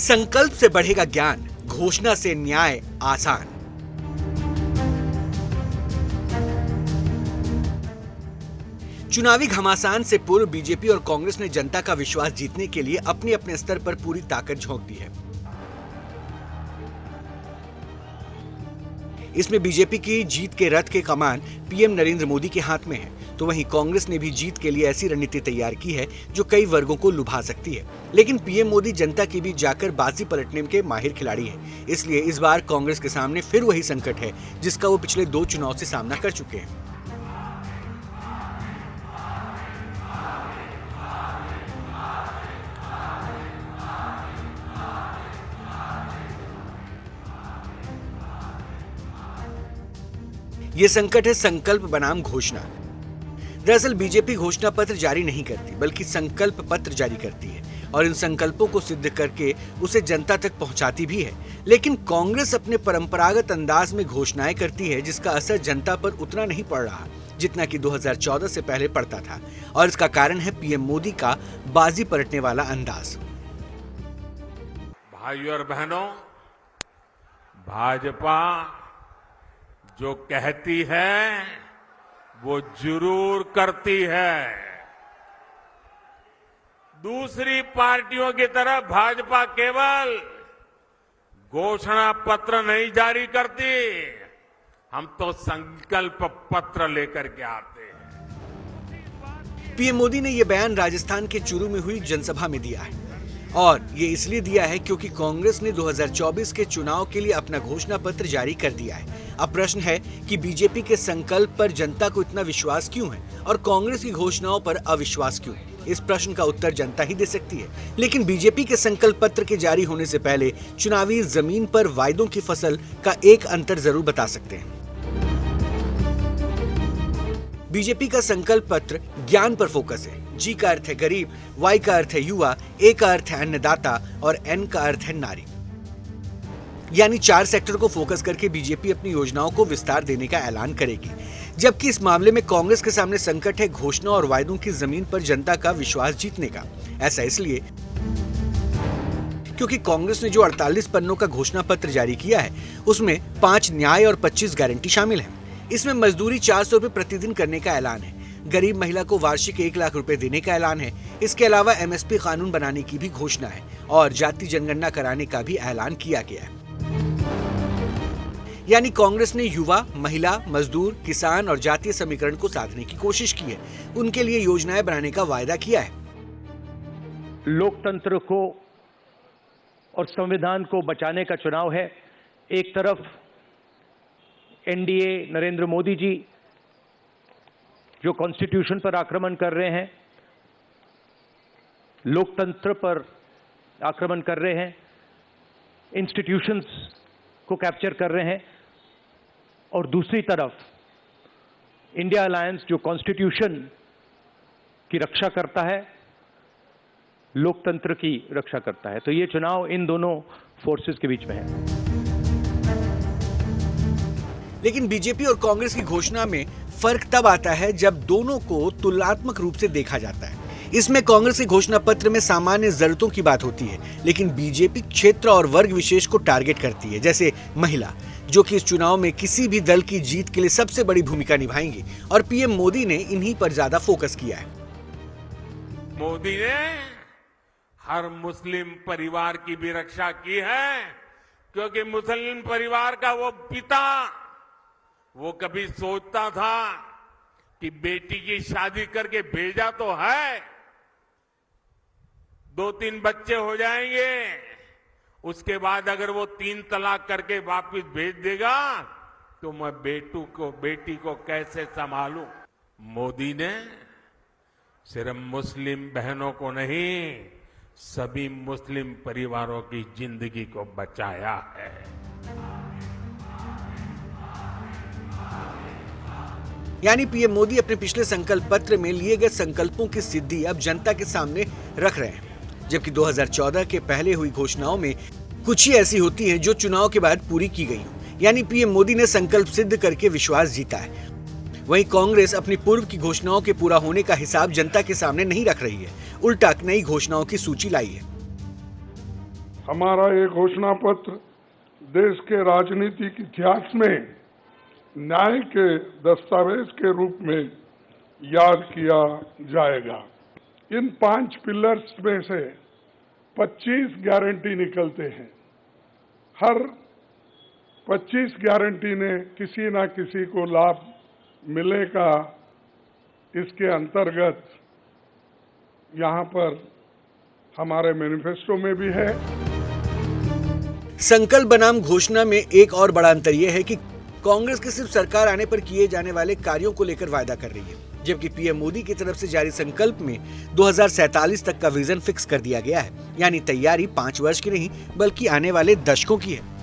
संकल्प से बढ़ेगा ज्ञान, घोषणा से न्याय आसान। चुनावी घमासान से पूर्व बीजेपी और कांग्रेस ने जनता का विश्वास जीतने के लिए अपने अपने स्तर पर पूरी ताकत झोंक दी है। इसमें बीजेपी की जीत के रथ के कमान पीएम नरेंद्र मोदी के हाथ में है, तो वहीं कांग्रेस ने भी जीत के लिए ऐसी रणनीति तैयार की है जो कई वर्गों को लुभा सकती है। लेकिन पीएम मोदी जनता के बीच जाकर बाजी पलटने के माहिर खिलाड़ी है, इसलिए इस बार कांग्रेस के सामने फिर वही संकट है जिसका वो पिछले 2 चुनाव से सामना कर चुके हैं। ये संकट है संकल्प बनाम घोषणा। दरअसल बीजेपी घोषणा पत्र जारी नहीं करती बल्कि संकल्प पत्र जारी करती है और इन संकल्पों को सिद्ध करके उसे जनता तक पहुंचाती भी है। लेकिन कांग्रेस अपने परंपरागत अंदाज में घोषणाएं करती है जिसका असर जनता पर उतना नहीं पड़ रहा जितना कि 2014 से पहले पड़ता था, और इसका कारण है पीएम मोदी का बाजी पलटने वाला अंदाज। भाइयों और बहनों, भाजपा जो कहती है वो जरूर करती है। दूसरी पार्टियों की तरह भाजपा केवल घोषणा पत्र नहीं जारी करती, हम तो संकल्प पत्र लेकर के आते हैं। पीएम मोदी ने यह बयान राजस्थान के चूरू में हुई जनसभा में दिया है, और ये इसलिए दिया है क्योंकि कांग्रेस ने 2024 के चुनाव के लिए अपना घोषणा पत्र जारी कर दिया है। अब प्रश्न है कि बीजेपी के संकल्प पर जनता को इतना विश्वास क्यों है और कांग्रेस की घोषणाओं पर अविश्वास क्यों? इस प्रश्न का उत्तर जनता ही दे सकती है। लेकिन बीजेपी के संकल्प पत्र के जारी होने से पहले चुनावी जमीन पर वायदों की फसल का एक अंतर जरूर बता सकते हैं। बीजेपी का संकल्प पत्र ज्ञान पर फोकस है। जी का अर्थ है गरीब, वाई का अर्थ है युवा, ए का अर्थ है अन्नदाता और एन का अर्थ है नारी। यानी 4 सेक्टर को फोकस करके बीजेपी अपनी योजनाओं को विस्तार देने का ऐलान करेगी, जबकि इस मामले में कांग्रेस के सामने संकट है घोषणा और वायदों की जमीन पर जनता का विश्वास जीतने का। ऐसा इसलिए क्योंकि कांग्रेस ने जो 48 पन्नों का घोषणा पत्र जारी किया है उसमें 5 न्याय और 25 गारंटी शामिल है। इसमें मजदूरी 400 रुपए प्रतिदिन करने का ऐलान है, गरीब महिला को वार्षिक 1 लाख रुपए देने का ऐलान है। इसके अलावा एमएसपी कानून बनाने की भी घोषणा है और जाति जनगणना कराने का भी ऐलान किया गया है। यानी कांग्रेस ने युवा, महिला, मजदूर, किसान और जातीय समीकरण को साधने की कोशिश की है, उनके लिए योजनाएं बनाने का वायदा किया है। लोकतंत्र को और संविधान को बचाने का चुनाव है। एक तरफ एनडीए नरेंद्र मोदी जी जो कॉन्स्टिट्यूशन पर आक्रमण कर रहे हैं, लोकतंत्र पर आक्रमण कर रहे हैं, इंस्टीट्यूशंस को कैप्चर कर रहे हैं, और दूसरी तरफ इंडिया अलायंस जो कॉन्स्टिट्यूशन की रक्षा करता है, लोकतंत्र की रक्षा करता है। तो ये चुनाव इन दोनों फोर्सेस के बीच में है। लेकिन बीजेपी और कांग्रेस की घोषणा में फर्क तब आता है जब दोनों को तुलनात्मक रूप से देखा जाता है। इसमें कांग्रेस के घोषणा पत्र में सामान्य जरूरतों की बात होती है, लेकिन बीजेपी क्षेत्र और वर्ग विशेष को टारगेट करती है, जैसे महिला, जो कि इस चुनाव में किसी भी दल की जीत के लिए सबसे बड़ी भूमिका निभाएंगी, और पीएम मोदी ने इन्हीं पर ज्यादा फोकस किया है। मोदी ने हर मुस्लिम परिवार की भी रक्षा की है, क्योंकि मुस्लिम परिवार का वो पिता, वो कभी सोचता था कि बेटी की शादी करके भेजा तो है, 2-3 बच्चे हो जाएंगे, उसके बाद अगर वो 3 तलाक करके वापस भेज देगा तो मैं बेटी को कैसे संभालूं। मोदी ने सिर्फ मुस्लिम बहनों को नहीं, सभी मुस्लिम परिवारों की जिंदगी को बचाया है। यानी पीएम मोदी अपने पिछले संकल्प पत्र में लिए गए संकल्पों की सिद्धि अब जनता के सामने रख रहे हैं, जबकि 2014 के पहले हुई घोषणाओं में कुछ ही ऐसी होती हैं जो चुनाव के बाद पूरी की गई हो। यानी पीएम मोदी ने संकल्प सिद्ध करके विश्वास जीता है, वहीं कांग्रेस अपनी पूर्व की घोषणाओं के पूरा होने का हिसाब जनता के सामने नहीं रख रही है, उल्टा नई घोषणाओं की सूची लाई है। हमारा ये घोषणा पत्र देश के राजनीतिक इतिहास में न्याय के दस्तावेज के रूप में याद किया जाएगा। इन 5 पिलर्स में से 25 गारंटी निकलते हैं। हर 25 गारंटी ने किसी ना किसी को लाभ मिलेगा। इसके अंतर्गत यहाँ पर हमारे मैनिफेस्टो में भी है। संकल्प बनाम घोषणा में एक और बड़ा अंतर यह है कि कांग्रेस की सिर्फ सरकार आने पर किए जाने वाले कार्यों को लेकर वायदा कर रही है, जबकि पीएम मोदी की तरफ से जारी संकल्प में 2047 तक का विजन फिक्स कर दिया गया है। यानी तैयारी 5 वर्ष की नहीं बल्कि आने वाले दशकों की है।